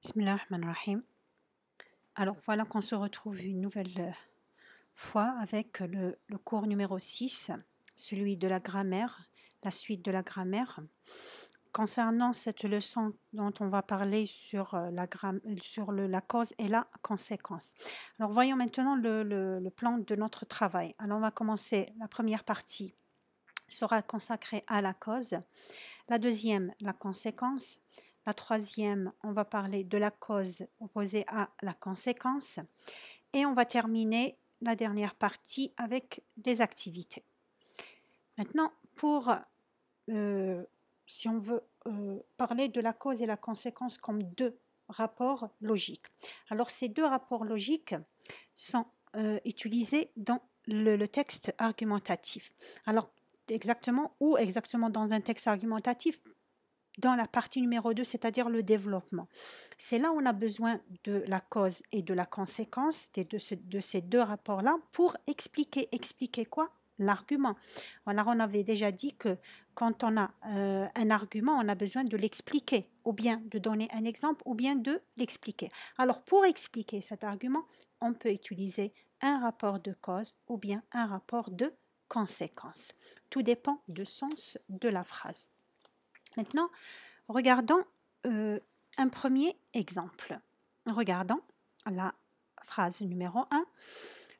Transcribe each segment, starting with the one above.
Bismillah ar-Rahman ar-Rahim. Alors voilà qu'on se retrouve une nouvelle fois avec le cours numéro 6, celui de la grammaire, la suite de la grammaire. Concernant cette leçon dont on va parler sur, la cause et la conséquence. Alors voyons maintenant le plan de notre travail. Alors on va commencer, la première partie sera consacrée à la cause, la deuxième, la conséquence. La troisième, on va parler de la cause opposée à la conséquence. Et on va terminer la dernière partie avec des activités. Maintenant, si on veut parler de la cause et la conséquence comme deux rapports logiques. Alors, ces deux rapports logiques sont utilisés dans le texte argumentatif. Alors, exactement dans un texte argumentatif, dans la partie numéro 2, c'est-à-dire le développement. C'est là où on a besoin de la cause et de la conséquence de ces deux rapports-là pour expliquer quoi? L'argument. Alors, on avait déjà dit que quand on a un argument, on a besoin de l'expliquer, ou bien de donner un exemple, ou bien de l'expliquer. Alors, pour expliquer cet argument, on peut utiliser un rapport de cause ou bien un rapport de conséquence. Tout dépend du sens de la phrase. Maintenant, regardons un premier exemple. Regardons la phrase numéro 1.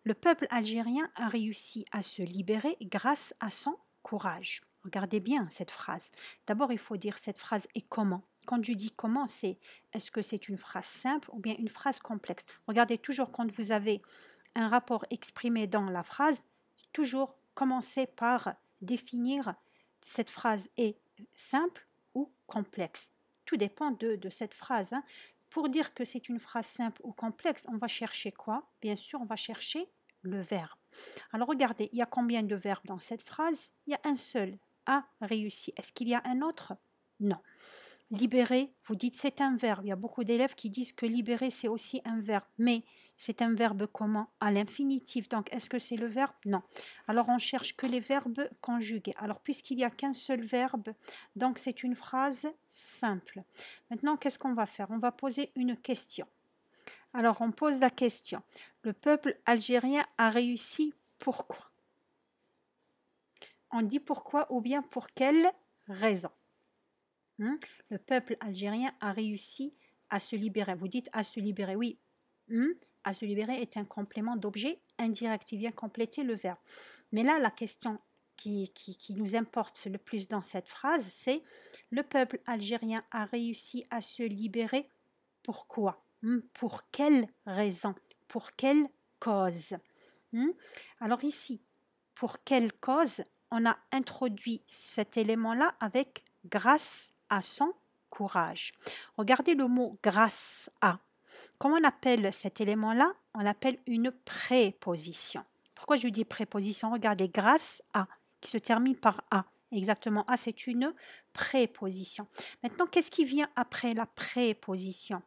Le peuple algérien a réussi à se libérer grâce à son courage. Regardez bien cette phrase. D'abord, il faut dire cette phrase et comment. Quand je dis comment, est-ce que c'est une phrase simple ou bien une phrase complexe? Regardez toujours quand vous avez un rapport exprimé dans la phrase, toujours commencez par définir cette phrase est simple ou complexe. Tout dépend de cette phrase. Hein. Pour dire que c'est une phrase simple ou complexe, on va chercher quoi? Bien sûr, on va chercher le verbe. Alors regardez, il y a combien de verbes dans cette phrase? Il y a un seul, a réussi. Est-ce qu'il y a un autre? Non. Libérer, vous dites c'est un verbe. Il y a beaucoup d'élèves qui disent que libérer c'est aussi un verbe. Mais c'est un verbe comment? À l'infinitif. Donc est-ce que c'est le verbe? Non. Alors on cherche que les verbes conjugués. Alors puisqu'il n'y a qu'un seul verbe, donc c'est une phrase simple. Maintenant qu'est-ce qu'on va faire? On va poser une question. Alors on pose la question. Le peuple algérien a réussi pourquoi? On dit pourquoi ou bien pour quelle raison? Le peuple algérien a réussi à se libérer. Vous dites à se libérer, oui. À se libérer est un complément d'objet indirect. Il vient compléter le verbe. Mais là, la question qui nous importe le plus dans cette phrase, c'est le peuple algérien a réussi à se libérer. Pourquoi? Pour quelle raison? Pour quelle cause? Alors ici, pour quelle cause? On a introduit cet élément-là avec grâce à son courage. Regardez le mot grâce à. Comment on appelle cet élément-là? On l'appelle une préposition. Pourquoi je dis préposition? Regardez, grâce à, qui se termine par a. Exactement, a, c'est une préposition. Maintenant, qu'est-ce qui vient après la préposition?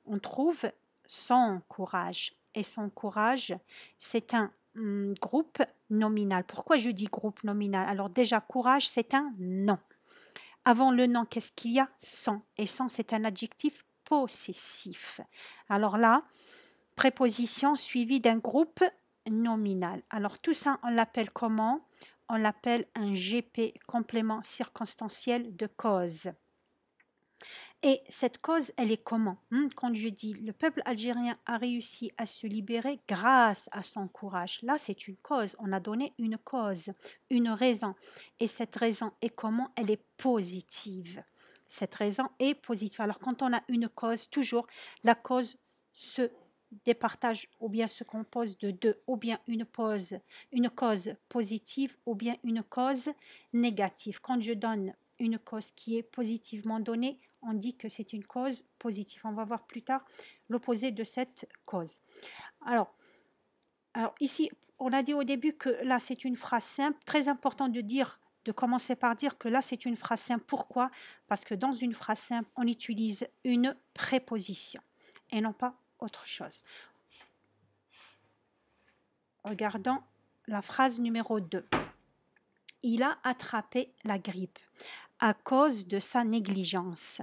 On trouve son courage. Et son courage, c'est un groupe nominal. Pourquoi je dis groupe nominal? Alors déjà, courage, c'est un nom. Avant le nom, qu'est-ce qu'il y a? Son. Et son, c'est un adjectif possessif. Alors là, préposition suivie d'un groupe nominal. Alors tout ça, on l'appelle comment? On l'appelle un GP, complément circonstanciel de cause. Et cette cause, elle est comment? Quand je dis le peuple algérien a réussi à se libérer grâce à son courage, là c'est une cause, on a donné une cause, une raison. Et cette raison est comment? Elle est positive. Cette raison est positive. Alors quand on a une cause, toujours la cause se départage ou bien se compose de deux, ou bien une cause positive ou bien une cause négative. Quand je donne une cause qui est positivement donnée, on dit que c'est une cause positive. On va voir plus tard l'opposé de cette cause. Alors ici, on a dit au début que là, c'est une phrase simple. Très important de commencer par dire que là, c'est une phrase simple. Pourquoi? Parce que dans une phrase simple, on utilise une préposition et non pas autre chose. Regardons la phrase numéro 2. Il a attrapé la grippe à cause de sa négligence.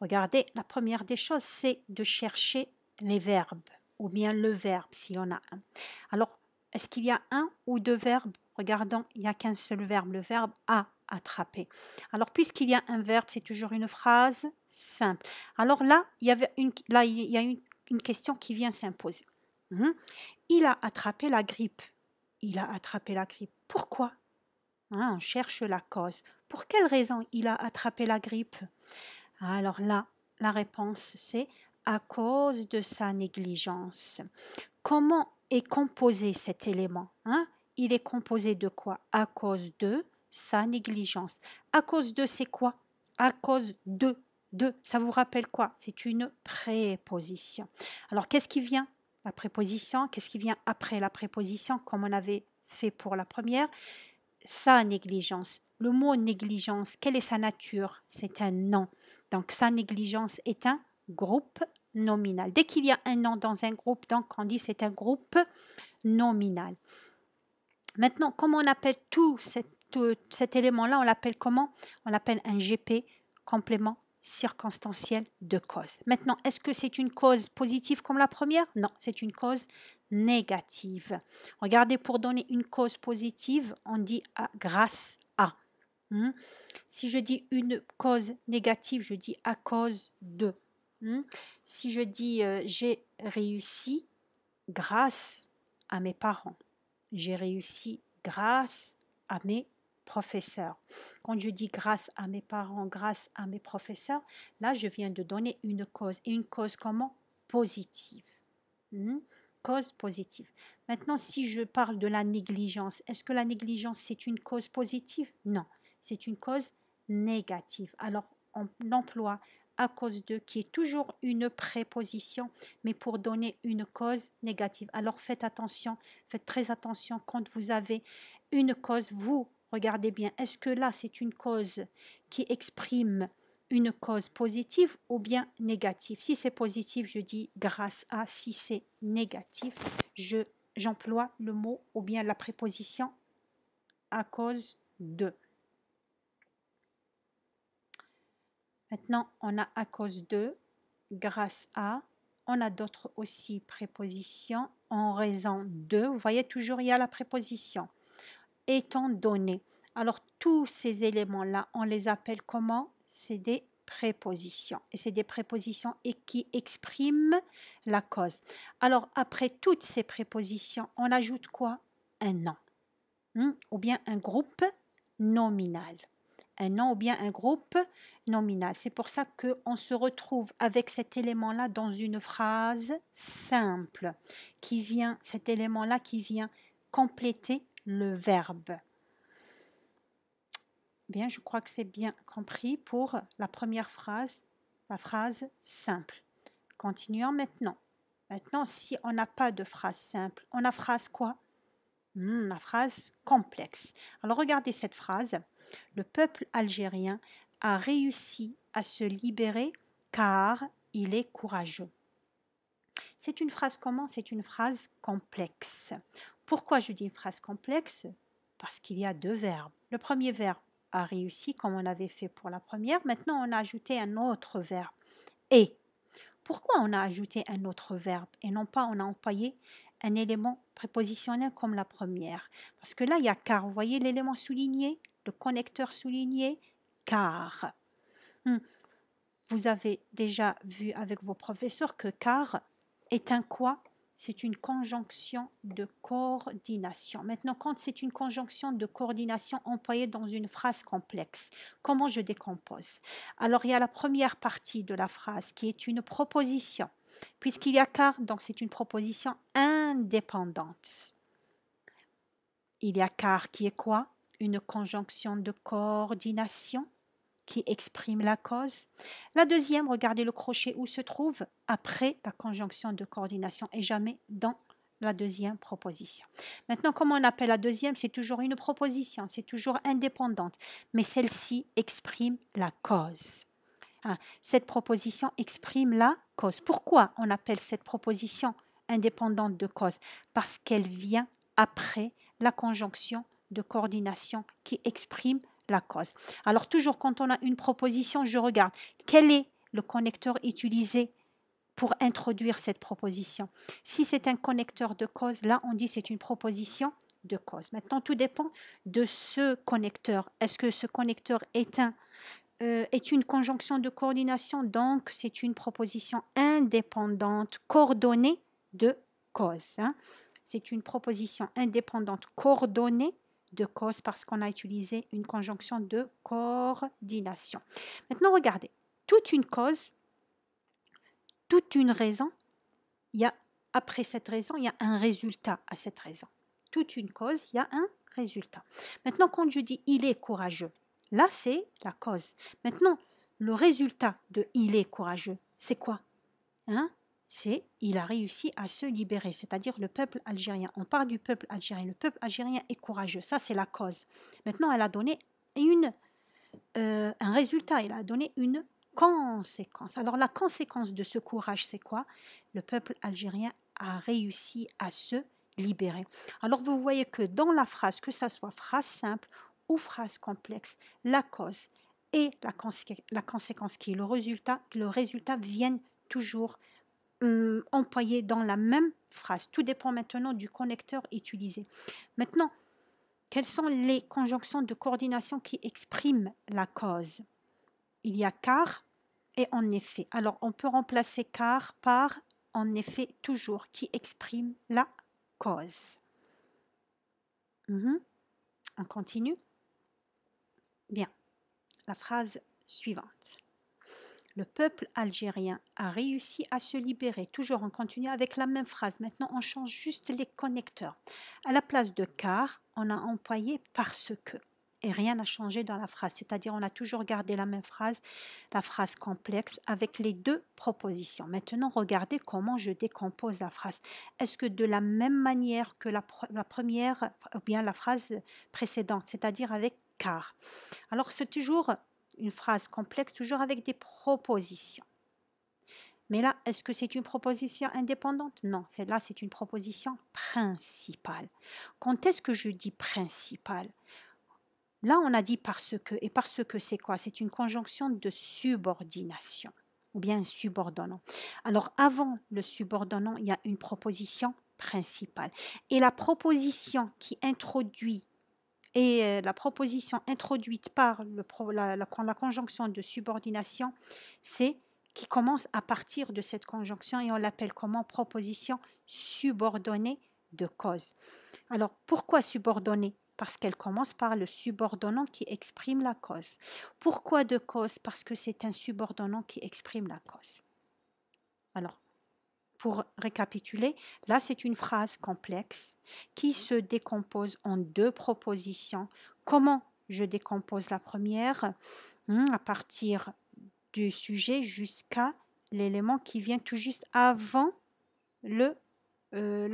Regardez, la première des choses, c'est de chercher les verbes, ou bien le verbe, s'il y en a un. Alors, est-ce qu'il y a un ou deux verbes? Regardons, il n'y a qu'un seul verbe, le verbe a, attraper. Alors, puisqu'il y a un verbe, c'est toujours une phrase simple. Alors là, il y a une question qui vient s'imposer. Il a attrapé la grippe. Il a attrapé la grippe. Pourquoi? On cherche la cause. Pour quelle raison il a attrapé la grippe? Alors là, la réponse, c'est à cause de sa négligence. Comment est composé cet élément? Il est composé de quoi? À cause de sa négligence. À cause de, c'est quoi? À cause de. Ça vous rappelle quoi? C'est une préposition. Alors, qu'est-ce qui vient? La préposition. Qu'est-ce qui vient après la préposition, comme on avait fait pour la première? Sa négligence. Le mot négligence, quelle est sa nature? C'est un nom. Donc, sa négligence est un groupe nominal. Dès qu'il y a un nom dans un groupe, donc on dit c'est un groupe nominal. Maintenant, comment on appelle tout cet élément-là? On l'appelle comment? On l'appelle un GP, complément circonstanciel de cause. Maintenant, est-ce que c'est une cause positive comme la première? Non, c'est une cause négative. Regardez, pour donner une cause positive, on dit grâce à. Si je dis une cause négative, je dis à cause de. Si je dis j'ai réussi grâce à mes parents, j'ai réussi grâce à mes professeurs. Quand je dis grâce à mes parents, grâce à mes professeurs, là je viens de donner une cause. Et une cause comment? Positive. Cause positive. Maintenant, si je parle de la négligence, est-ce que la négligence c'est une cause positive? Non, c'est une cause négative. Alors, on emploie à cause de, qui est toujours une préposition, mais pour donner une cause négative. Alors, faites attention, faites très attention quand vous avez une cause, vous regardez bien, est-ce que là, c'est une cause qui exprime une cause positive ou bien négative? Si c'est positif, je dis grâce à. Si c'est négatif, j'emploie le mot ou bien la préposition à cause de. Maintenant, on a à cause de, grâce à. On a d'autres aussi prépositions en raison de. Vous voyez, toujours il y a la préposition. Étant donné. Alors, tous ces éléments-là, on les appelle comment? C'est des prépositions. Et c'est des prépositions qui expriment la cause. Alors, après toutes ces prépositions, on ajoute quoi? Un nom. Ou bien un groupe nominal. Un nom ou bien un groupe nominal. C'est pour ça qu'on se retrouve avec cet élément-là dans une phrase simple. Cet élément-là qui vient compléter le verbe. Bien, je crois que c'est bien compris pour la première phrase, la phrase simple. Continuons maintenant. Maintenant, si on n'a pas de phrase simple, on a phrase quoi? La phrase complexe. Alors, regardez cette phrase. Le peuple algérien a réussi à se libérer car il est courageux. C'est une phrase comment? C'est une phrase complexe. Pourquoi je dis une phrase complexe? Parce qu'il y a deux verbes. Le premier verbe a réussi comme on avait fait pour la première. Maintenant, on a ajouté un autre verbe. Et. Pourquoi on a ajouté un autre verbe et non pas on a employé un élément prépositionnel comme la première? Parce que là, il y a car. Vous voyez l'élément souligné, le connecteur souligné, car. Vous avez déjà vu avec vos professeurs que car est un quoi? C'est une conjonction de coordination. Maintenant, quand c'est une conjonction de coordination employée dans une phrase complexe, comment je décompose? Alors, il y a la première partie de la phrase qui est une proposition. Puisqu'il y a car, donc c'est une proposition indépendante. Il y a car qui est quoi? Une conjonction de coordination qui exprime la cause. La deuxième, regardez le crochet où se trouve après la conjonction de coordination et jamais dans la deuxième proposition. Maintenant, comment on appelle la deuxième? C'est toujours une proposition, c'est toujours indépendante, mais celle-ci exprime la cause. Cette proposition exprime la cause. Pourquoi on appelle cette proposition indépendante de cause? Parce qu'elle vient après la conjonction de coordination qui exprime la cause. Alors toujours quand on a une proposition, je regarde quelle est le connecteur utilisé pour introduire cette proposition. Si c'est un connecteur de cause, là, on dit c'est une proposition de cause. Maintenant, tout dépend de ce connecteur. Est-ce que ce connecteur est une conjonction de coordination? Donc, c'est une proposition indépendante, coordonnée de cause. Hein. C'est une proposition indépendante, coordonnée de cause parce qu'on a utilisé une conjonction de coordination. Maintenant, regardez, toute une cause, toute une raison, après cette raison, il y a un résultat à cette raison. Toute une cause, il y a un résultat. Maintenant, quand je dis « il est courageux », là, c'est la cause. Maintenant, le résultat de « il est courageux », c'est quoi? Hein? C'est « il a réussi à se libérer », c'est-à-dire le peuple algérien. On parle du peuple algérien. Le peuple algérien est courageux. Ça, c'est la cause. Maintenant, elle a donné un résultat. Elle a donné une conséquence. Alors, la conséquence de ce courage, c'est quoi? Le peuple algérien a réussi à se libérer. Alors, vous voyez que dans la phrase, que ce soit phrase simple ou phrase complexe, la cause et la conséquence qui est le résultat viennent toujours employés dans la même phrase. Tout dépend maintenant du connecteur utilisé. Maintenant, quelles sont les conjonctions de coordination qui expriment la cause? Il y a car et en effet. Alors, on peut remplacer car par en effet toujours, qui exprime la cause. On continue. Bien. La phrase suivante. Le peuple algérien a réussi à se libérer. Toujours, on continue avec la même phrase. Maintenant, on change juste les connecteurs. À la place de car, on a employé parce que. Et rien n'a changé dans la phrase. C'est-à-dire, on a toujours gardé la même phrase, la phrase complexe, avec les deux propositions. Maintenant, regardez comment je décompose la phrase. Est-ce que de la même manière que la première, ou bien la phrase précédente, c'est-à-dire avec car? Alors, c'est toujours une phrase complexe, toujours avec des propositions. Mais là, est-ce que c'est une proposition indépendante? Non, celle-là, c'est une proposition principale. Quand est-ce que je dis principale? Là, on a dit parce que. Et parce que, c'est quoi? C'est une conjonction de subordination ou bien un subordonnant. Alors, avant le subordonnant, il y a une proposition principale. Et la proposition qui introduit la proposition introduite par la conjonction de subordination, c'est qui commence à partir de cette conjonction et on l'appelle comment? Proposition subordonnée de cause. Alors, pourquoi subordonnée? Parce qu'elle commence par le subordonnant qui exprime la cause. Pourquoi de cause? Parce que c'est un subordonnant qui exprime la cause. Alors, pour récapituler, là c'est une phrase complexe qui se décompose en deux propositions. Comment je décompose la première? À partir du sujet jusqu'à l'élément qui vient tout juste avant le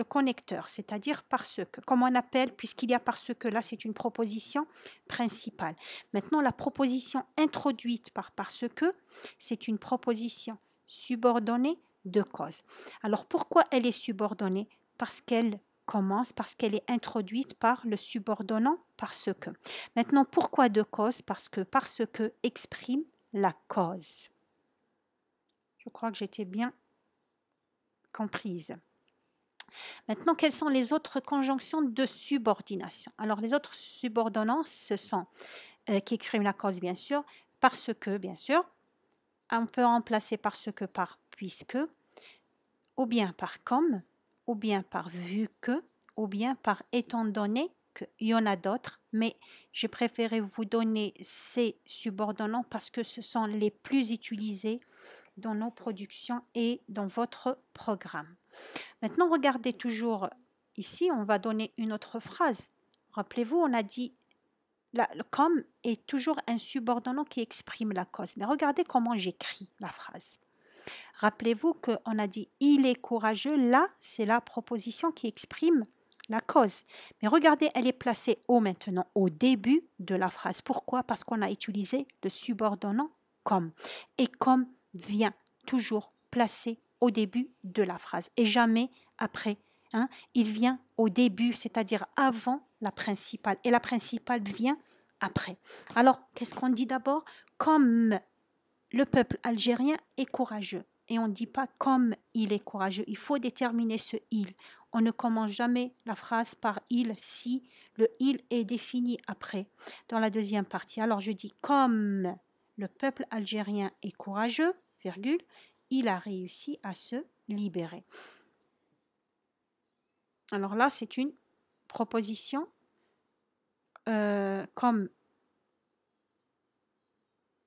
connecteur, c'est-à-dire parce que. Comme on appelle, puisqu'il y a parce que, là c'est une proposition principale. Maintenant, la proposition introduite par parce que, c'est une proposition subordonnée de cause. Alors, pourquoi elle est subordonnée? Parce qu'elle commence, parce qu'elle est introduite par le subordonnant parce que. Maintenant, pourquoi de cause? Parce que exprime la cause. Je crois que j'étais bien comprise. Maintenant, quelles sont les autres conjonctions de subordination? Alors, les autres subordonnants, ce sont qui expriment la cause, bien sûr, parce que, bien sûr. On peut remplacer parce que par puisque, ou bien par comme, ou bien par vu que, ou bien par étant donné que. Il y en a d'autres, mais j'ai préféré vous donner ces subordonnants parce que ce sont les plus utilisés dans nos productions et dans votre programme. Maintenant, regardez toujours ici, on va donner une autre phrase. Rappelez-vous, on a dit le comme est toujours un subordonnant qui exprime la cause. Mais regardez comment j'écris la phrase. Rappelez-vous qu'on a dit il est courageux. Là, c'est la proposition qui exprime la cause. Mais regardez, elle est placée maintenant au début de la phrase. Pourquoi? Parce qu'on a utilisé le subordonnant comme. Et comme vient toujours placé au début de la phrase et jamais après. Il vient au début, c'est-à-dire avant la principale. Et la principale vient après. Alors, qu'est-ce qu'on dit d'abord? Comme le peuple algérien est courageux. Et on ne dit pas comme il est courageux. Il faut déterminer ce il. On ne commence jamais la phrase par il si le il est défini après, dans la deuxième partie. Alors je dis comme le peuple algérien est courageux, virgule, il a réussi à se libérer. Alors là, c'est une proposition comme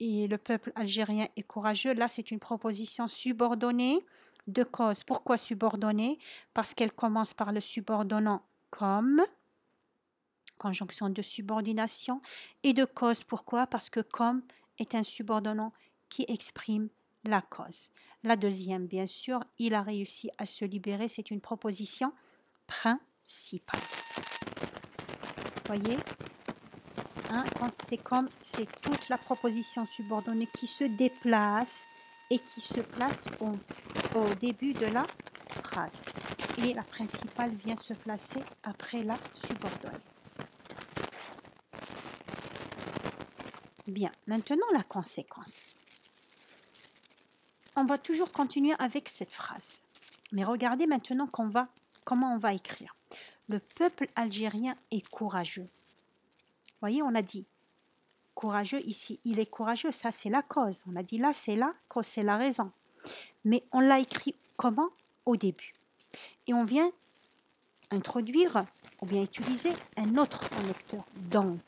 et le peuple algérien est courageux. Là, c'est une proposition subordonnée de cause. Pourquoi subordonnée? Parce qu'elle commence par le subordonnant comme, conjonction de subordination, et de cause. Pourquoi? Parce que comme est un subordonnant qui exprime la cause. La deuxième, bien sûr, il a réussi à se libérer. C'est une proposition principale. Voyez? Hein, quand c'est comme, c'est toute la proposition subordonnée qui se déplace et qui se place au début de la phrase. Et la principale vient se placer après la subordonnée. Bien, maintenant la conséquence. On va toujours continuer avec cette phrase. Mais regardez maintenant comment on va écrire. Le peuple algérien est courageux. Voyez, on a dit courageux ici, il est courageux, ça c'est la cause. On a dit là, c'est la cause, c'est la raison. Mais on l'a écrit comment? Au début. Et on vient introduire ou bien utiliser un autre connecteur. Donc,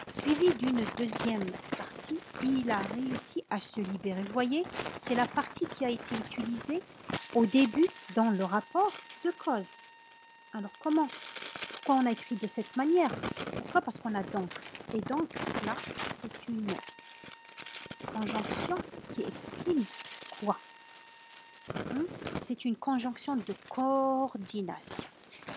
suivi d'une deuxième partie, il a réussi à se libérer. Vous voyez, c'est la partie qui a été utilisée au début dans le rapport de cause. Alors, pourquoi on a écrit de cette manière? Pourquoi? Parce qu'on a donc. Et donc, là, c'est une conjonction qui exprime quoi? C'est une conjonction de coordination.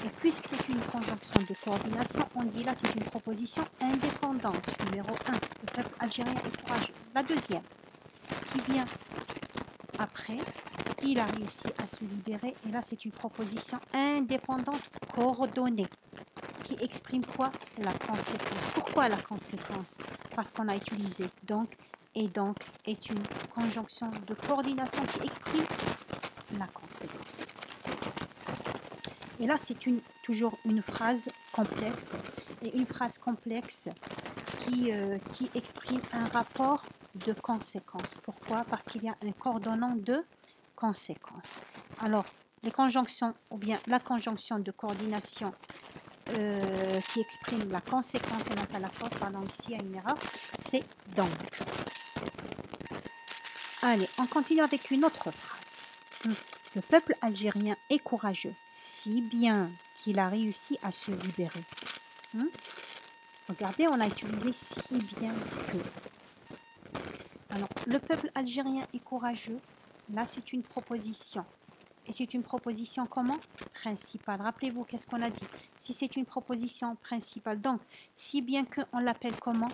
Et puisque c'est une conjonction de coordination, on dit là, c'est une proposition indépendante. Numéro 1, le peuple algérien est courageux. La deuxième, qui vient après, il a réussi à se libérer. Et là, c'est une proposition indépendante coordonnée. Qui exprime quoi? La conséquence. Pourquoi la conséquence? Parce qu'on a utilisé donc, et donc est une conjonction de coordination qui exprime la conséquence. Et là, c'est toujours une phrase complexe, et une phrase complexe qui exprime un rapport de conséquence. Pourquoi? Parce qu'il y a un coordonnant de conséquence. Alors, les conjonctions, ou bien la conjonction de coordination qui exprime la conséquence et non pas la cause, pardon, ici il y a une erreur, c'est donc. Allez, on continue avec une autre phrase. Le peuple algérien est courageux, si bien qu'il a réussi à se libérer. Regardez, on a utilisé si bien que. Alors, le peuple algérien est courageux, là c'est une proposition. Et c'est une proposition comment? Principale. Rappelez-vous, qu'est-ce qu'on a dit? Si c'est une proposition principale, donc, si bien qu'on l'appelle comment?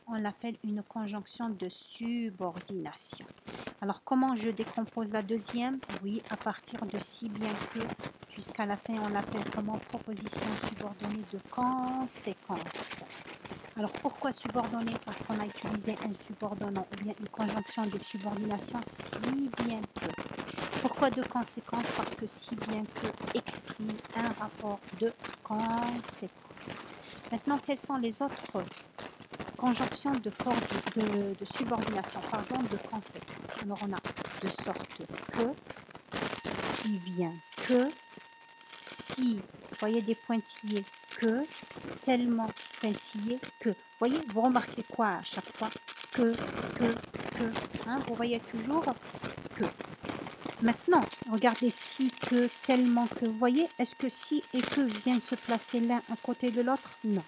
On l'appelle une conjonction de subordination. Alors, comment je décompose la deuxième? Oui, à partir de si bien que, jusqu'à la fin, on l'appelle comment? Proposition subordonnée de conséquence. Alors, pourquoi subordonner? Parce qu'on a utilisé un subordonnant ou bien une conjonction de subordination si bien que. Pourquoi de conséquence? Parce que si bien que exprime un rapport de conséquence. Maintenant, quelles sont les autres conjonctions de subordination, pardon, de conséquence? Alors, on a de sorte que, si bien que, si, vous voyez des pointillés, que, tellement pointillés que. Vous voyez, vous remarquez quoi à chaque fois? Que, hein, vous voyez toujours que. Maintenant, regardez si, que, tellement que. Vous voyez, est-ce que si et que viennent se placer l'un à côté de l'autre? Non.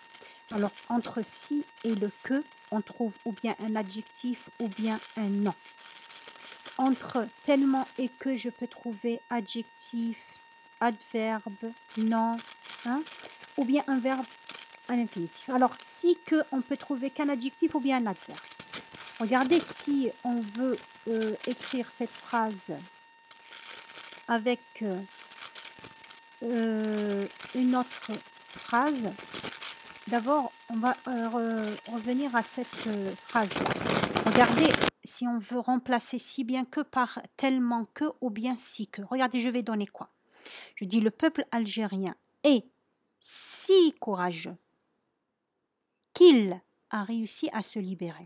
Alors, entre si et le que, on trouve ou bien un adjectif ou bien un nom. Entre tellement et que, je peux trouver adjectif, adverbe, nom, hein, ou bien un verbe à l'infinitif. Alors, si que, on peut trouver qu'un adjectif ou bien un adverbe. Regardez si on veut écrire cette phrase avec une autre phrase. D'abord, on va revenir à cette phrase. Regardez, si on veut remplacer si bien que par tellement que ou bien si que. Regardez, je vais donner quoi? Je dis le peuple algérien est si courageux qu'il a réussi à se libérer.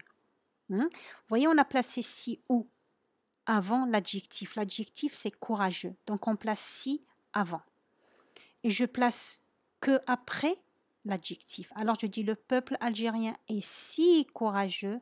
Vous voyez, on a placé si ou avant l'adjectif. L'adjectif, c'est courageux. Donc, on place si avant. Et je place que après l'adjectif. Alors, je dis le peuple algérien est si courageux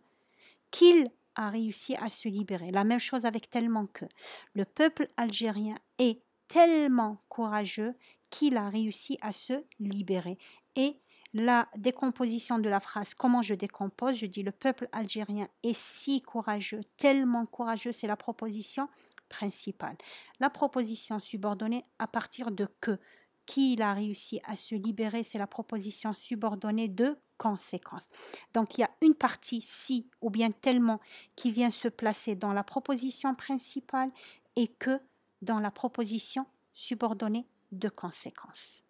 qu'il a réussi à se libérer. La même chose avec tellement que. Le peuple algérien est tellement courageux qu'il a réussi à se libérer. Et la décomposition de la phrase, comment je décompose? Je dis le peuple algérien est si courageux, tellement courageux, c'est la proposition principale. La proposition subordonnée à partir de que, qu'il a réussi à se libérer, c'est la proposition subordonnée de conséquence. Donc il y a une partie si ou bien tellement qui vient se placer dans la proposition principale et que dans la proposition subordonnée de conséquence.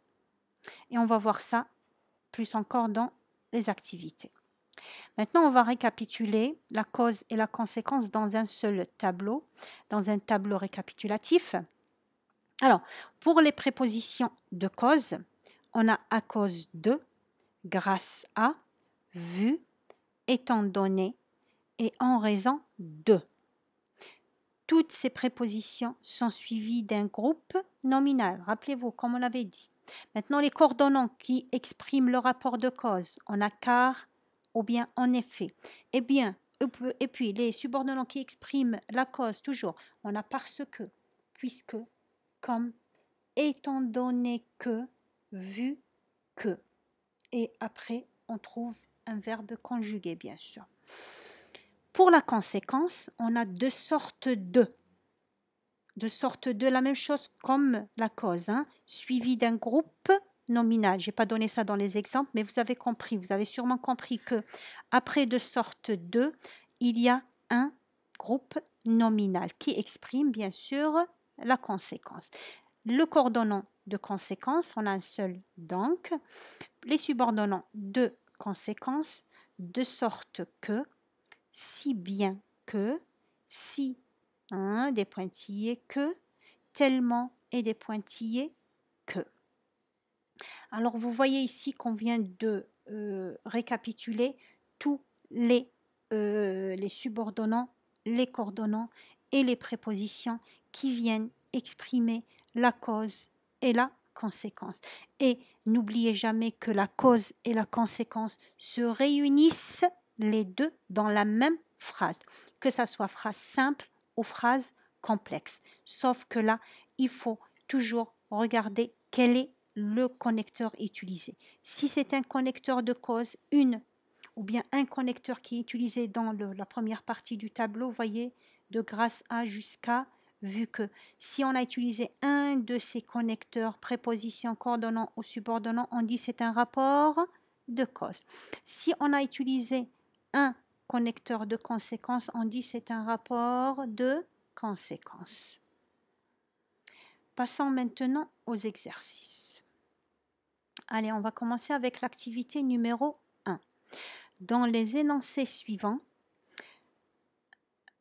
Et on va voir ça plus encore dans les activités. Maintenant, on va récapituler la cause et la conséquence dans un seul tableau, dans un tableau récapitulatif. Alors, pour les prépositions de cause, on a à cause de, grâce à, vu, étant donné et en raison de. Toutes ces prépositions sont suivies d'un groupe nominal. Rappelez-vous, comme on avait dit. Maintenant, les coordonnants qui expriment le rapport de cause, on a car ou bien en effet. Eh bien, et puis les subordonnants qui expriment la cause, toujours, on a parce que, puisque, comme, étant donné que, vu que. Et après, on trouve un verbe conjugué, bien sûr. Pour la conséquence, on a deux sortes de. De sorte de la même chose comme la cause, suivi d'un groupe nominal. Je n'ai pas donné ça dans les exemples, mais vous avez compris, vous avez sûrement compris que après de sorte de, il y a un groupe nominal qui exprime bien sûr la conséquence. Le coordonnant de conséquence, on a un seul donc. Les subordonnants de conséquence, de sorte que, si bien que, si des pointillés que, tellement et des pointillés que. Alors vous voyez ici qu'on vient de récapituler tous les subordonnants, les coordonnants et les prépositions qui viennent exprimer la cause et la conséquence. Et n'oubliez jamais que la cause et la conséquence se réunissent les deux dans la même phrase, que ça soit phrase simple ou phrase complexe. Sauf que là, il faut toujours regarder quel est le connecteur utilisé. Si c'est un connecteur de cause, une ou bien un connecteur qui est utilisé dans la première partie du tableau, voyez, de grâce à jusqu'à, vu que si on a utilisé un de ces connecteurs, préposition, coordonnant ou subordonnant, on dit c'est un rapport de cause. Si on a utilisé un connecteur de conséquence, on dit c'est un rapport de conséquence. Passons maintenant aux exercices. Allez, on va commencer avec l'activité numéro 1. Dans les énoncés suivants,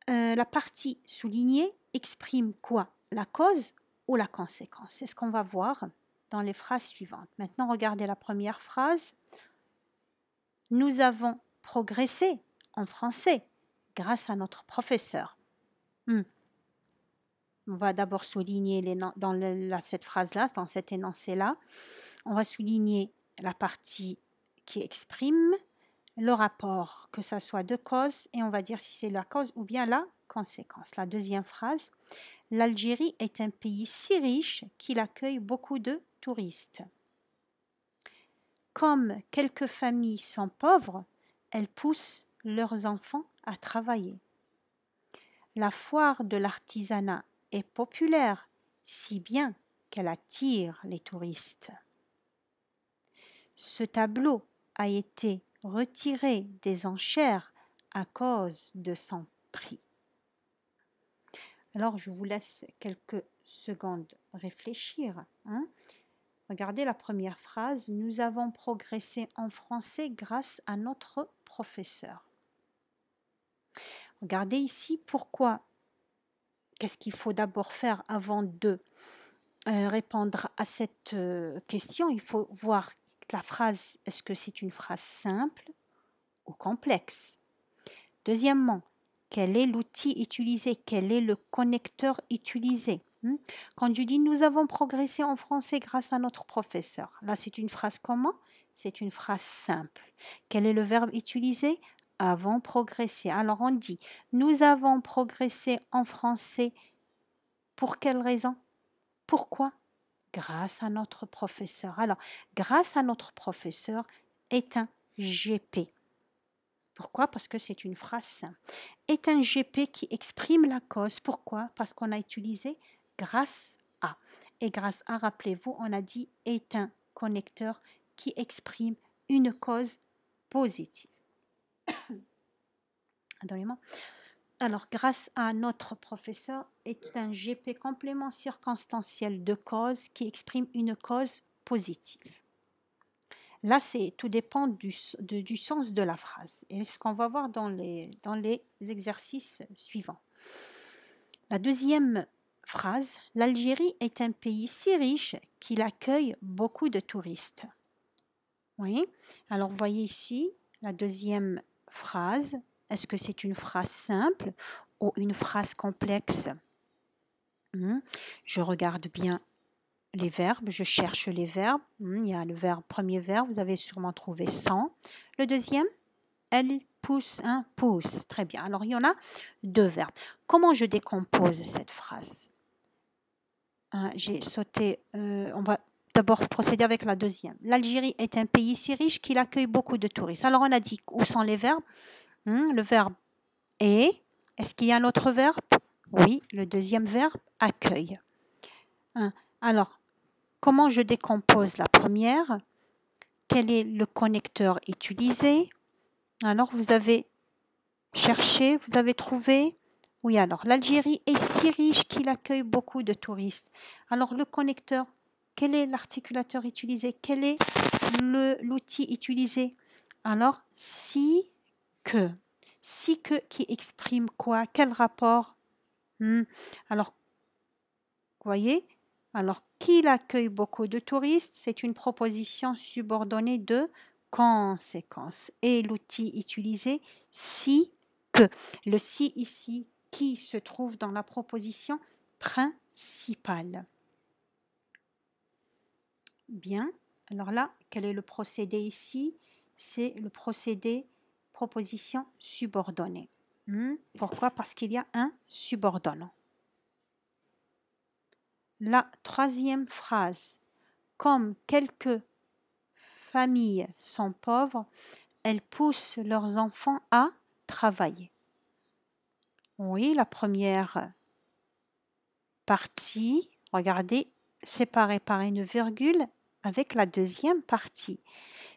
la partie soulignée exprime quoi? La cause ou la conséquence? C'est ce qu'on va voir dans les phrases suivantes. Maintenant, regardez la première phrase. Nous avons progressé en français grâce à notre professeur. On va d'abord souligner cette phrase-là, dans cet énoncé-là. On va souligner la partie qui exprime le rapport, que ça soit de cause, et on va dire si c'est la cause ou bien la conséquence. La deuxième phrase, l'Algérie est un pays si riche qu'il accueille beaucoup de touristes. Comme quelques familles sont pauvres, elles poussent leurs enfants à travailler. La foire de l'artisanat est populaire, si bien qu'elle attire les touristes. Ce tableau a été retiré des enchères à cause de son prix. Alors, je vous laisse quelques secondes réfléchir. Regardez la première phrase. Nous avons progressé en français grâce à notre professeur. Regardez ici pourquoi. Qu'est-ce qu'il faut d'abord faire avant de répondre à cette question? Il faut voir la phrase, est-ce que c'est une phrase simple ou complexe? Deuxièmement, quel est l'outil utilisé? Quel est le connecteur utilisé? Quand je dis nous avons progressé en français grâce à notre professeur, là c'est une phrase comment? C'est une phrase simple. Quel est le verbe utilisé? Avons progressé. Alors on dit nous avons progressé en français. Pour quelle raison? Pourquoi? Grâce à notre professeur. Alors, grâce à notre professeur est un GP. Pourquoi? Parce que c'est une phrase simple. Est un GP qui exprime la cause. Pourquoi? Parce qu'on a utilisé grâce à. Et grâce à, rappelez-vous, on a dit est un connecteur qui exprime une cause positive. Attendez-moi. Alors, grâce à notre professeur est un GP complément circonstanciel de cause qui exprime une cause positive. Là, tout dépend du sens de la phrase. Et ce qu'on va voir dans les exercices suivants. La deuxième phrase, l'Algérie est un pays si riche qu'il accueille beaucoup de touristes. Oui, alors vous voyez ici la deuxième phrase. Est-ce que c'est une phrase simple ou une phrase complexe? Je regarde bien les verbes, je cherche les verbes. Il y a le premier verbe, vous avez sûrement trouvé sans. Le deuxième, elle pousse un pouce. Très bien. Alors, il y en a deux verbes. Comment je décompose cette phrase? J'ai sauté. On va d'abord procéder avec la deuxième. L'Algérie est un pays si riche qu'il accueille beaucoup de touristes. Alors, on a dit où sont les verbes? Le verbe est. Est-ce qu'il y a un autre verbe? Oui, le deuxième verbe, accueille. Alors, comment je décompose la première? Quel est le connecteur utilisé? Alors, vous avez cherché, vous avez trouvé? Oui, alors, l'Algérie est si riche qu'il accueille beaucoup de touristes. Alors, le connecteur, quel est l'articulateur utilisé? Quel est l'outil utilisé? Alors, si que. Si que qui exprime quoi? Quel rapport? Alors, vous voyez? Alors, qu'il accueille beaucoup de touristes, c'est une proposition subordonnée de conséquence. Et l'outil utilisé, si que. Le si ici, qui se trouve dans la proposition principale. Bien. Alors là, quel est le procédé ici? C'est le procédé proposition subordonnée. Pourquoi? Parce qu'il y a un subordonnant. La troisième phrase, comme quelques familles sont pauvres, elles poussent leurs enfants à travailler. Oui, la première partie, regardez, séparée par une virgule avec la deuxième partie.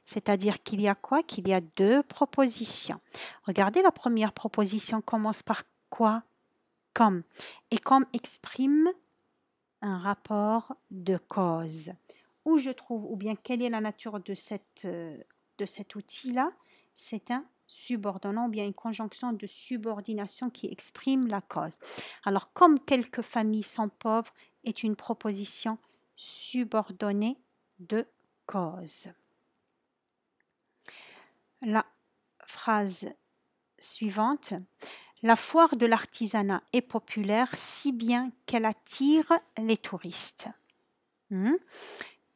C'est-à-dire qu'il y a quoi? Qu'il y a deux propositions. Regardez, la première proposition commence par quoi? Comme. Et comme exprime un rapport de cause. Où je trouve, ou bien quelle est la nature de cet outil-là? C'est un subordonnant ou bien une conjonction de subordination qui exprime la cause. Alors, comme quelques familles sont pauvres est une proposition subordonnée de cause. La phrase suivante. La foire de l'artisanat est populaire si bien qu'elle attire les touristes.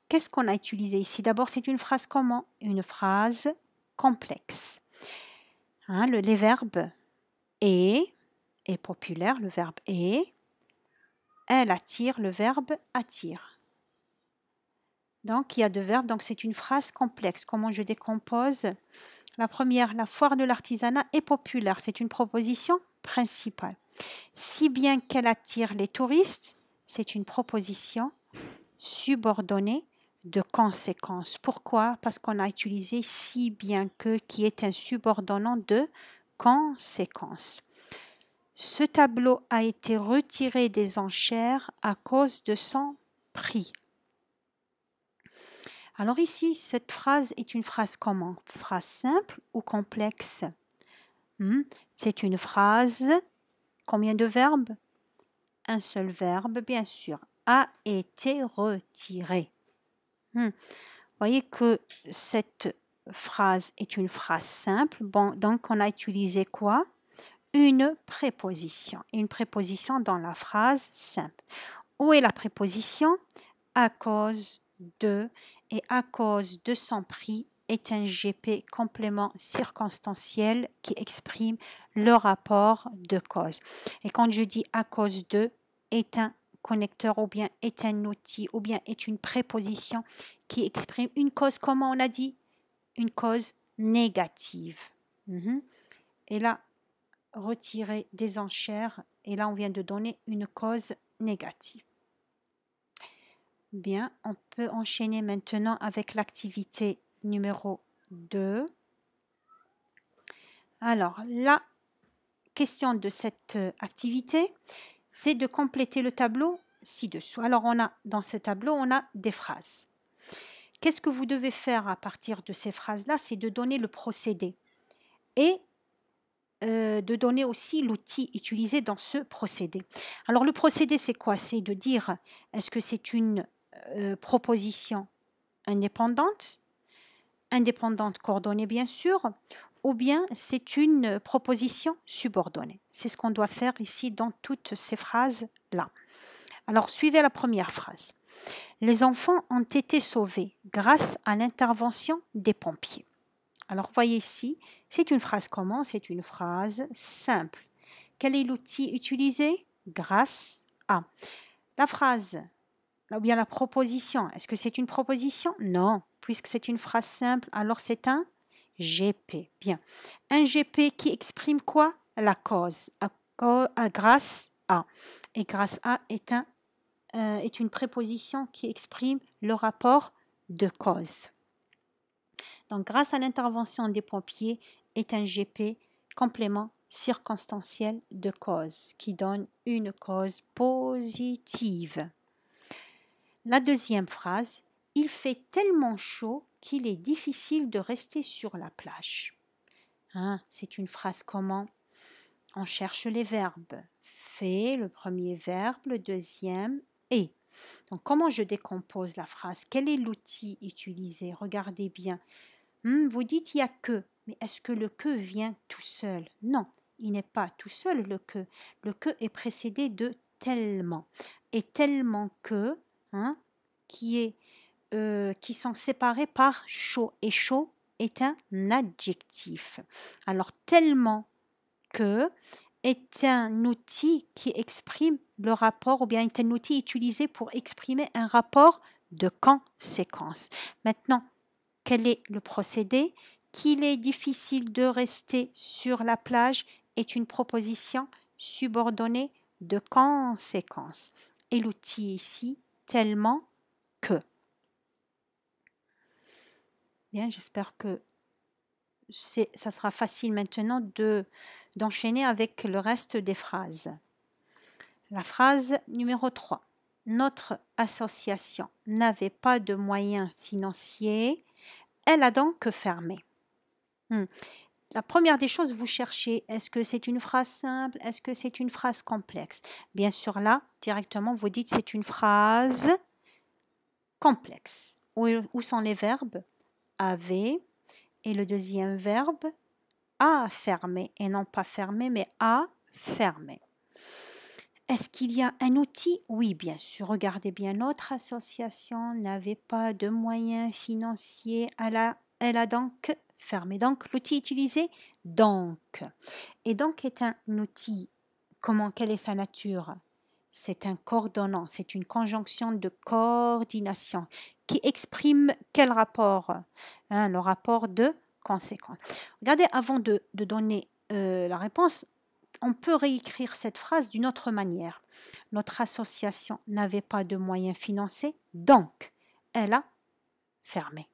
Qu'est-ce qu'on a utilisé ici? D'abord, c'est une phrase comment? Une phrase complexe. Les verbes est populaire, le verbe est. Elle attire, le verbe attire. Donc, il y a deux verbes, donc c'est une phrase complexe. Comment je décompose? La première, la foire de l'artisanat est populaire. C'est une proposition principale. Si bien qu'elle attire les touristes, c'est une proposition subordonnée de conséquence. Pourquoi? Parce qu'on a utilisé si bien que qui est un subordonnant de conséquence. Ce tableau a été retiré des enchères à cause de son prix. Alors ici, cette phrase est une phrase comment? Phrase simple ou complexe? C'est une phrase. Combien de verbes? Un seul verbe, bien sûr. A été retiré. Voyez que cette phrase est une phrase simple. Bon, donc on a utilisé quoi? Une préposition. Une préposition dans la phrase simple. Où est la préposition? À cause de, et à cause de son prix est un GP complément circonstanciel qui exprime le rapport de cause. Et quand je dis à cause de, est un connecteur ou bien est un outil ou bien est une préposition qui exprime une cause, comment on a dit? Une cause négative. Et là, retirer des enchères, et là on vient de donner une cause négative. Bien, on peut enchaîner maintenant avec l'activité numéro 2. Alors, la question de cette activité, c'est de compléter le tableau ci-dessous. Alors, dans ce tableau, on a des phrases. Qu'est-ce que vous devez faire à partir de ces phrases-là? C'est de donner le procédé et de donner aussi l'outil utilisé dans ce procédé. Alors, le procédé, c'est quoi? C'est de dire, est-ce que c'est une proposition indépendante coordonnée bien sûr, ou bien c'est une proposition subordonnée. C'est ce qu'on doit faire ici dans toutes ces phrases-là. Alors, suivez la première phrase. Les enfants ont été sauvés grâce à l'intervention des pompiers. Alors, voyez ici, c'est une phrase comment? C'est une phrase simple. Quel est l'outil utilisé? Grâce à. La phrase, ou bien la proposition, est-ce que c'est une proposition? Non, puisque c'est une phrase simple, alors c'est un GP. Bien. Un GP qui exprime quoi? La cause. Grâce à. Et grâce à est une préposition qui exprime le rapport de cause. Donc, grâce à l'intervention des pompiers est un GP complément circonstanciel de cause qui donne une cause positive. La deuxième phrase, il fait tellement chaud qu'il est difficile de rester sur la plage. C'est une phrase comment? On cherche les verbes. Fait, le premier verbe, le deuxième, et. Donc, comment je décompose la phrase? Quel est l'outil utilisé? Regardez bien. Vous dites il y a que, mais est-ce que le que vient tout seul? Non, il n'est pas tout seul le que. Le que est précédé de tellement. Et tellement que, qui sont séparés par chaud. Et chaud est un adjectif. Alors, tellement que est un outil qui exprime le rapport, ou bien est un outil utilisé pour exprimer un rapport de conséquence. Maintenant, quel est le procédé? Qu'il est difficile de rester sur la plage est une proposition subordonnée de conséquence. Et l'outil ici, tellement que. Bien, j'espère que ça sera facile maintenant d'enchaîner avec le reste des phrases. La phrase numéro 3. Notre association n'avait pas de moyens financiers, elle a donc fermé. La première des choses, vous cherchez, est-ce que c'est une phrase simple, est-ce que c'est une phrase complexe? Bien sûr, là, directement, vous dites c'est une phrase complexe. Où sont les verbes? Avait, et le deuxième verbe, a fermé, et non pas fermé, mais a fermé. Est-ce qu'il y a un outil? Oui, bien sûr. Regardez bien, notre association n'avait pas de moyens financiers, elle a donc fermé. Donc, l'outil utilisé, donc. Et donc est un outil, quelle est sa nature? C'est un coordonnant, c'est une conjonction de coordination qui exprime quel rapport? Le rapport de conséquence. Regardez, avant de donner la réponse, on peut réécrire cette phrase d'une autre manière. Notre association n'avait pas de moyens financiers, donc elle a fermé.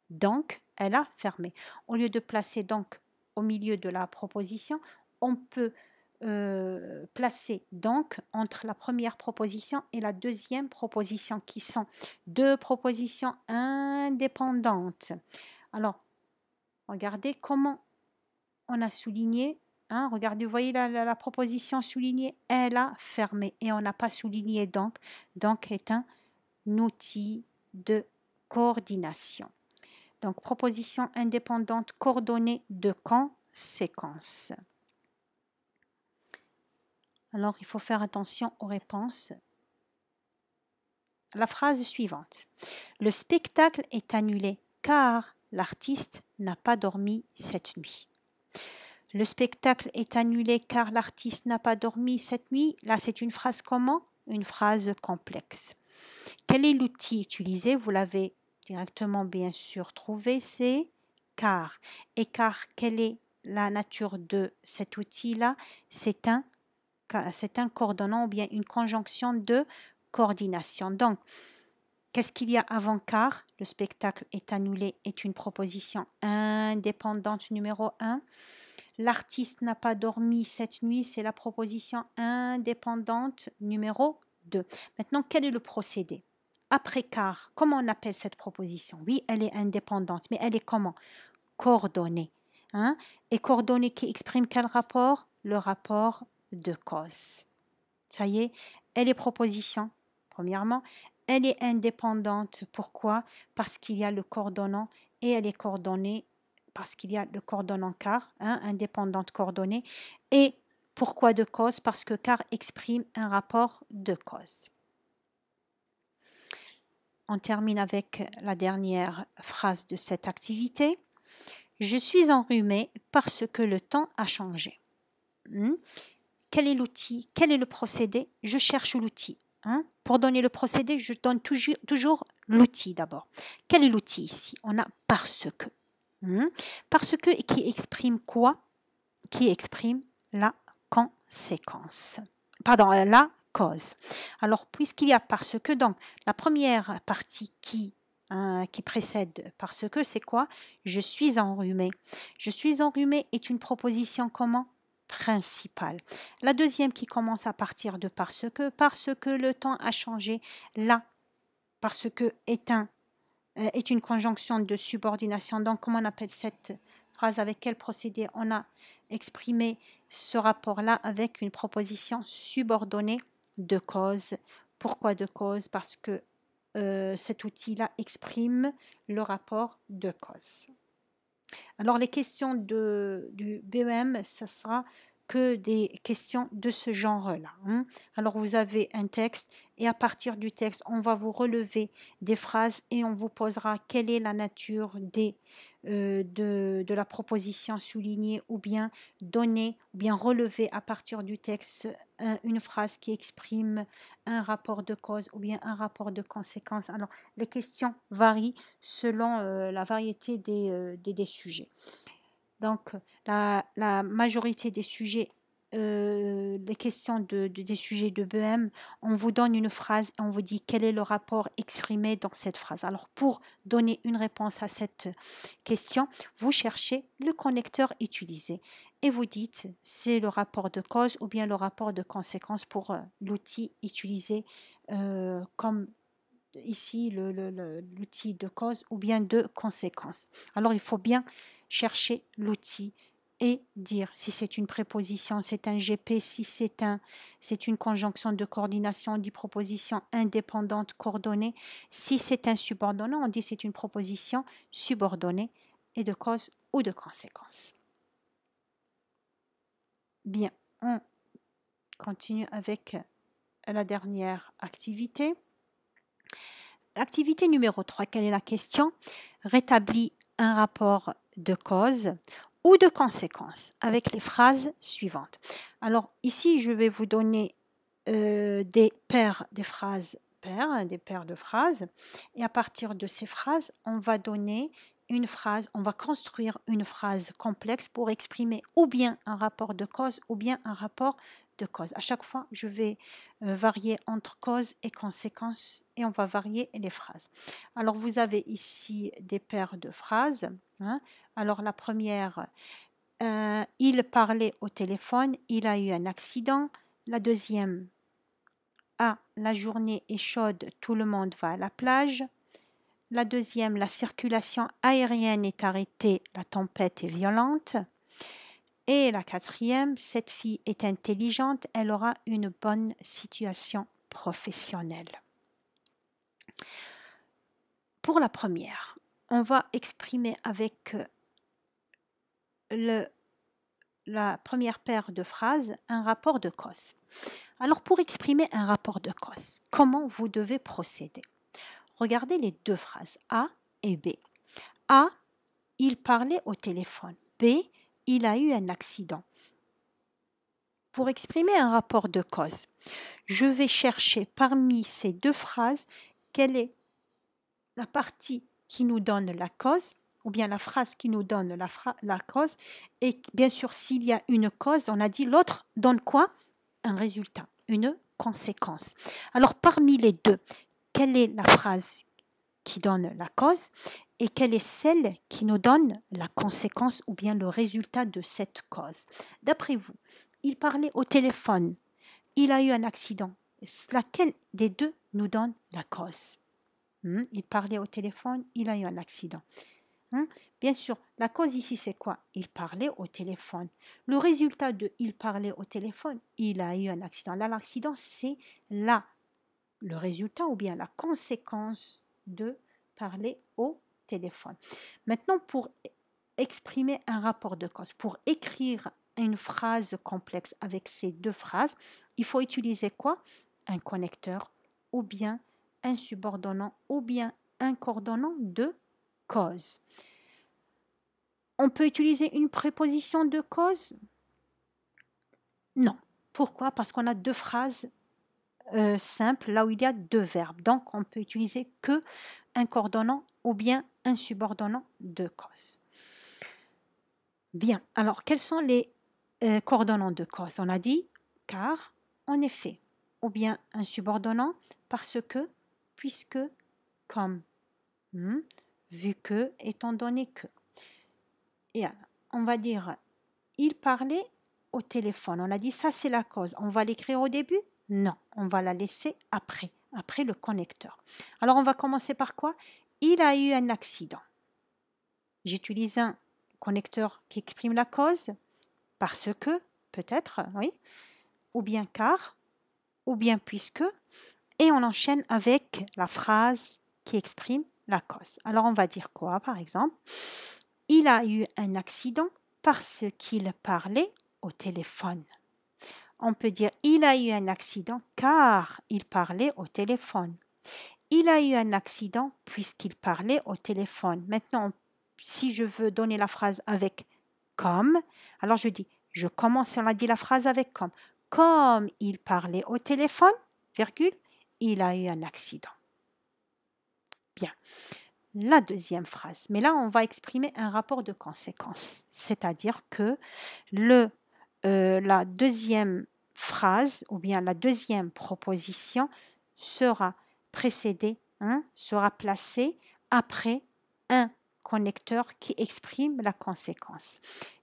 Donc, elle a fermé. Au lieu de placer donc au milieu de la proposition, on peut placer donc entre la première proposition et la deuxième proposition, qui sont deux propositions indépendantes. Alors, regardez comment on a souligné Hein, regardez, vous voyez la proposition soulignée, elle a fermé et on n'a pas souligné donc. Donc est un outil de coordination. Donc proposition indépendante coordonnée de conséquences. Alors il faut faire attention aux réponses. La phrase suivante. Le spectacle est annulé car l'artiste n'a pas dormi cette nuit. Le spectacle est annulé car l'artiste n'a pas dormi cette nuit. Là, c'est une phrase comment? Une phrase complexe. Quel est l'outil utilisé? Vous l'avez directement bien sûr trouvé, c'est car. Et car, quelle est la nature de cet outil-là? C'est un coordonnant ou bien une conjonction de coordination. Donc, qu'est-ce qu'il y a avant car? Le spectacle est annulé est une proposition indépendante numéro 1. L'artiste n'a pas dormi cette nuit, c'est la proposition indépendante numéro 2. Maintenant, quel est le procédé? Après car, comment on appelle cette proposition? Oui, elle est indépendante, mais elle est comment? Coordonnée. Hein? Et coordonnée qui exprime quel rapport? Le rapport de cause. Ça y est, elle est proposition, premièrement. Elle est indépendante. Pourquoi? Parce qu'il y a le coordonnant et elle est coordonnée parce qu'il y a le coordonnant car, hein, indépendante coordonnée. Et pourquoi de cause? Parce que car exprime un rapport de cause. On termine avec la dernière phrase de cette activité. Je suis enrhumée parce que le temps a changé. Quel est l'outil? Quel est le procédé? Je cherche l'outil. Hein? Pour donner le procédé, je donne toujours l'outil d'abord. Quel est l'outil ici? On a parce que. Parce que qui exprime quoi? Qui exprime la conséquence. Pardon, la cause. Alors, puisqu'il y a parce que, donc, la première partie qui précède parce que, c'est quoi? Je suis enrhumée. Je suis enrhumée est une proposition comment? Principale. La deuxième qui commence à partir de parce que le temps a changé. Là, parce que est une conjonction de subordination. Donc, comment on appelle cette phrase? Avec quel procédé? On a exprimé ce rapport-là avec une proposition subordonnée de cause. Pourquoi de cause? Parce que cet outil-là exprime le rapport de cause. Alors, les questions du BEM, ça sera que des questions de ce genre-là. Alors, vous avez un texte et à partir du texte, on va vous relever des phrases et on vous posera quelle est la nature de la proposition soulignée ou bien donner, ou bien relever à partir du texte une phrase qui exprime un rapport de cause ou bien un rapport de conséquence. Alors, les questions varient selon la variété des sujets. Donc, la majorité des sujets, les questions des sujets de BEM, on vous donne une phrase et on vous dit quel est le rapport exprimé dans cette phrase. Alors, pour donner une réponse à cette question, vous cherchez le connecteur utilisé et vous dites c'est le rapport de cause ou bien le rapport de conséquence pour l'outil utilisé comme ici l'outil de cause ou bien de conséquence. Alors, il faut bien chercher l'outil et dire si c'est une préposition, c'est un GP, si c'est une conjonction de coordination, on dit proposition indépendante coordonnée. Si c'est un subordonnat, on dit c'est une proposition subordonnée et de cause ou de conséquence. Bien, on continue avec la dernière activité. Activité numéro 3, quelle est la question? Rétablis un rapport de cause ou de conséquence avec les phrases suivantes. Alors ici, je vais vous donner des paires de phrases et à partir de ces phrases, on va donner une phrase, on va construire une phrase complexe pour exprimer ou bien un rapport de cause ou bien un rapport de cause. À chaque fois, je vais varier entre cause et conséquence et on va varier les phrases. Alors, vous avez ici des paires de phrases. Alors, la première, il parlait au téléphone, il a eu un accident. La deuxième, la journée est chaude, tout le monde va à la plage. La deuxième, la circulation aérienne est arrêtée, la tempête est violente. Et la quatrième, cette fille est intelligente, elle aura une bonne situation professionnelle. Pour la première, on va exprimer avec la première paire de phrases un rapport de cause. Alors pour exprimer un rapport de cause, comment vous devez procéder? Regardez les deux phrases A et B. A, il parlait au téléphone. B, il a eu un accident. Pour exprimer un rapport de cause, je vais chercher parmi ces deux phrases quelle est la partie qui nous donne la cause ou bien la phrase qui nous donne la cause. Et bien sûr, s'il y a une cause, on a dit l'autre donne quoi? Un résultat, une conséquence. Alors parmi les deux, quelle est la phrase qui donne la cause et quelle est celle qui nous donne la conséquence ou bien le résultat de cette cause? D'après vous, il parlait au téléphone, il a eu un accident. Laquelle des deux nous donne la cause? Il parlait au téléphone, il a eu un accident. Bien sûr, la cause ici, c'est quoi? Il parlait au téléphone. Le résultat de il parlait au téléphone, il a eu un accident. Là, l'accident, c'est là le résultat ou bien la conséquence de parler au téléphone. Maintenant, pour exprimer un rapport de cause, pour écrire une phrase complexe avec ces deux phrases, il faut utiliser quoi? Un connecteur ou bien un subordonnant ou bien un coordonnant de cause. On peut utiliser une préposition de cause? Non. Pourquoi? Parce qu'on a deux phrases simples là où il y a deux verbes. Donc, on peut utiliser que un coordonnant ou bien un subordonnant de cause. Bien. Alors, quels sont les coordonnants de cause? On a dit car, en effet, ou bien un subordonnant parce que, puisque, comme, vu que, étant donné que. Et on va dire, il parlait au téléphone. On a dit ça, c'est la cause. On va l'écrire au début? Non, on va la laisser après le connecteur. Alors, on va commencer par quoi? Il a eu un accident. J'utilise un connecteur qui exprime la cause parce que, peut-être, oui, ou bien car, ou bien puisque, et on enchaîne avec la phrase qui exprime la cause. Alors, on va dire quoi, par exemple? Il a eu un accident parce qu'il parlait au téléphone. On peut dire il a eu un accident car il parlait au téléphone. Il a eu un accident puisqu'il parlait au téléphone. Maintenant, si je veux donner la phrase avec comme, alors je dis, je commence, on a dit la phrase avec comme. Comme il parlait au téléphone, virgule, il a eu un accident. Bien. La deuxième phrase. Mais là, on va exprimer un rapport de conséquence. C'est-à-dire que la deuxième phrase ou bien la deuxième proposition sera précédée, sera placée après un connecteur qui exprime la conséquence.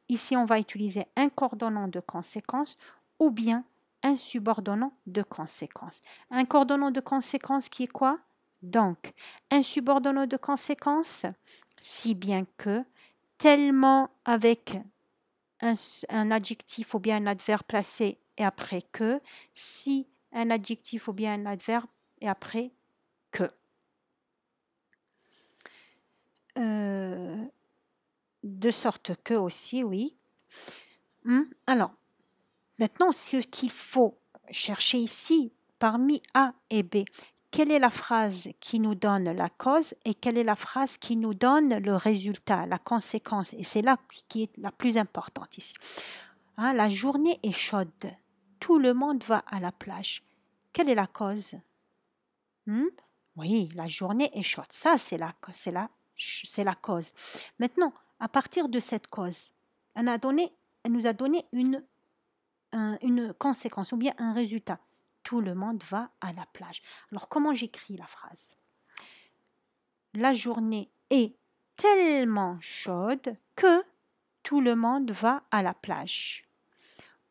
Ici, on va utiliser un coordonnant de conséquence ou bien un subordonnant de conséquence. Un coordonnant de conséquence qui est quoi? Donc, un subordonnant de conséquence, si bien que, tellement avec un adjectif ou bien un adverbe placé et après que, si un adjectif ou bien un adverbe et après que. De sorte que aussi, oui. Alors, maintenant, ce qu'il faut chercher ici, parmi A et B, quelle est la phrase qui nous donne la cause et quelle est la phrase qui nous donne le résultat, la conséquence? Et c'est là qui est la plus importante ici. La journée est chaude. Tout le monde va à la plage. Quelle est la cause? Oui, la journée est chaude. Ça, c'est la cause. Maintenant, à partir de cette cause, elle nous a donné une conséquence ou bien un résultat. Tout le monde va à la plage. Alors, comment j'écris la phrase? La journée est tellement chaude que tout le monde va à la plage.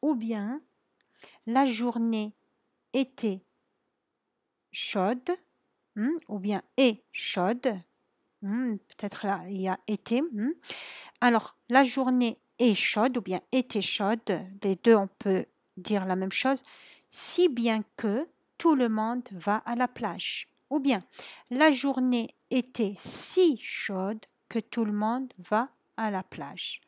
Ou bien, la journée était chaude, ou bien est chaude. Peut-être là, il y a été. Alors, la journée est chaude ou bien était chaude, les deux on peut dire la même chose, si bien que tout le monde va à la plage. Ou bien la journée était si chaude que tout le monde va à la plage.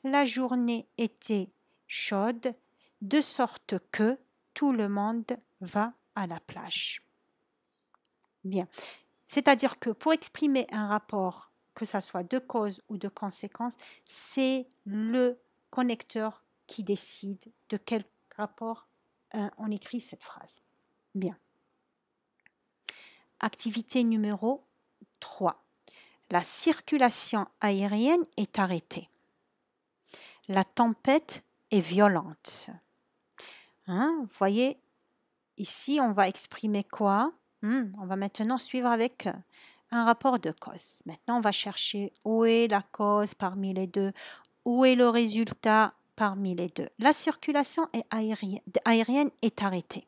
La journée était chaude de sorte que tout le monde va à la plage. Bien. C'est-à-dire que pour exprimer un rapport, que ça soit de cause ou de conséquence, c'est le connecteur qui décide de quel rapport on écrit cette phrase. Bien. Activité numéro 3. La circulation aérienne est arrêtée. La tempête est violente. Vous voyez, ici, on va exprimer quoi? On va maintenant suivre avec un rapport de cause. Maintenant, on va chercher où est la cause parmi les deux, où est le résultat parmi les deux. La circulation aérienne est arrêtée.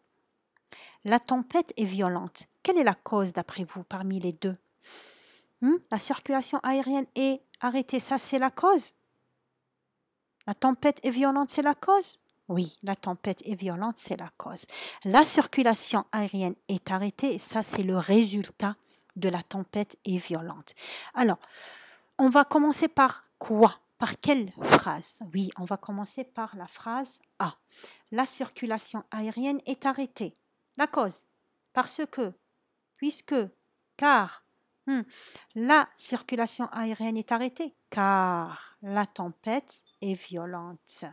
La tempête est violente. Quelle est la cause d'après vous parmi les deux? La circulation aérienne est arrêtée, ça c'est la cause. La tempête est violente, c'est la cause? Oui, la tempête est violente, c'est la cause. La circulation aérienne est arrêtée, ça c'est le résultat de la tempête est violente. Alors, on va commencer par quoi? Par quelle phrase? Oui, on va commencer par la phrase A. La circulation aérienne est arrêtée. La cause? Parce que, puisque, car. La circulation aérienne est arrêtée car la tempête est violente.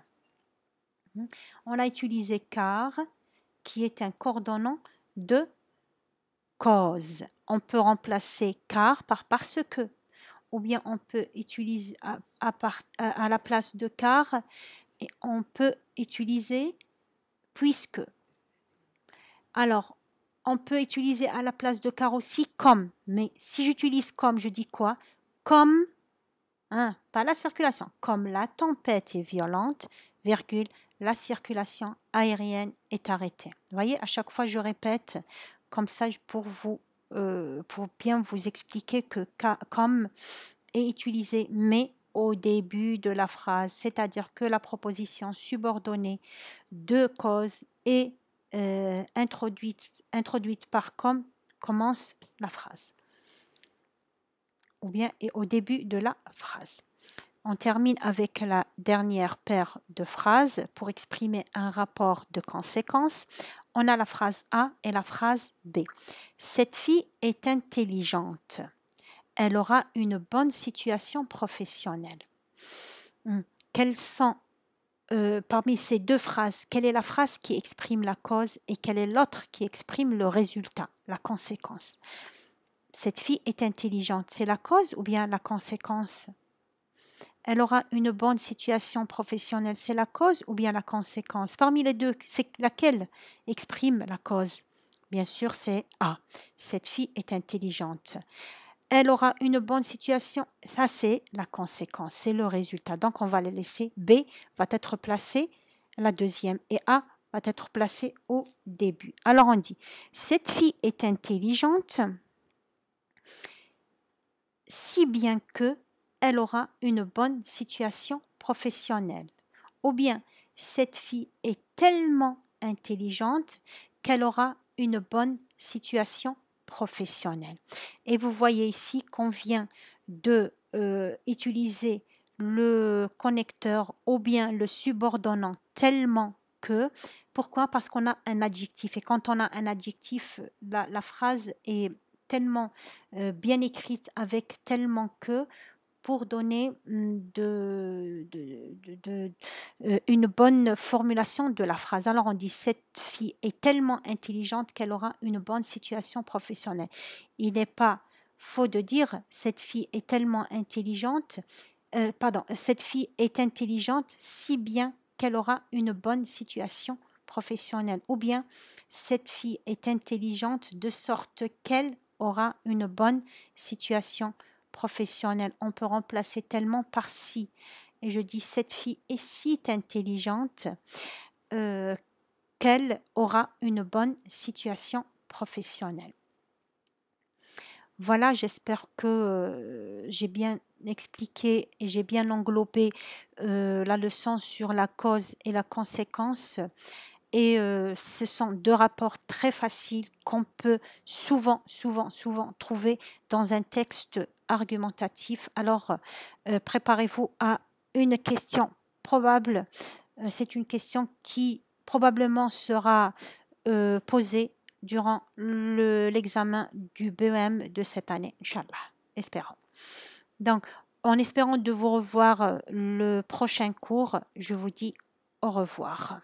On a utilisé car qui est un coordonnant de cause. On peut remplacer car par parce que, ou bien on peut utiliser à la place de car et on peut utiliser puisque. Alors, on peut utiliser à la place de car aussi comme. Mais si j'utilise comme, je dis quoi? Comme, pas la circulation, comme la tempête est violente, virgule, la circulation aérienne est arrêtée. Vous voyez, à chaque fois je répète comme ça pour bien vous expliquer que comme est utilisé mais au début de la phrase, c'est-à-dire que la proposition subordonnée de cause est introduite par comme commence la phrase ou bien est au début de la phrase. On termine avec la dernière paire de phrases pour exprimer un rapport de conséquences. On a la phrase A et la phrase B. Cette fille est intelligente. Elle aura une bonne situation professionnelle. Quelles sont parmi ces deux phrases, quelle est la phrase qui exprime la cause et quelle est l'autre qui exprime le résultat, la conséquence? Cette fille est intelligente, c'est la cause ou bien la conséquence? Elle aura une bonne situation professionnelle, c'est la cause ou bien la conséquence? Parmi les deux, c'est laquelle exprime la cause? Bien sûr, c'est A. Cette fille est intelligente. Elle aura une bonne situation, ça c'est la conséquence, c'est le résultat. Donc on va le laisser, B va être placé la deuxième et A va être placé au début. Alors on dit, cette fille est intelligente, si bien que elle aura une bonne situation professionnelle. Ou bien, cette fille est tellement intelligente qu'elle aura une bonne situation professionnelle. Et vous voyez ici qu'on vient de utiliser le connecteur ou bien le subordonnant tellement que. Pourquoi? Parce qu'on a un adjectif. Et quand on a un adjectif, la phrase est tellement bien écrite avec tellement que pour donner une bonne formulation de la phrase. Alors on dit cette fille est tellement intelligente qu'elle aura une bonne situation professionnelle. Il n'est pas faux de dire cette fille est tellement intelligente, cette fille est intelligente si bien qu'elle aura une bonne situation professionnelle. Ou bien cette fille est intelligente de sorte qu'elle aura une bonne situation professionnelle. On peut remplacer tellement par si. Et je dis cette fille est si intelligente qu'elle aura une bonne situation professionnelle. Voilà, j'espère que j'ai bien expliqué et j'ai bien englobé la leçon sur la cause et la conséquence. Et ce sont deux rapports très faciles qu'on peut souvent trouver dans un texte argumentatif. Alors, préparez-vous à une question probable. C'est une question qui probablement sera posée durant l'examen du BEM de cette année, Inch'Allah, espérons. Donc, en espérant de vous revoir le prochain cours, je vous dis au revoir.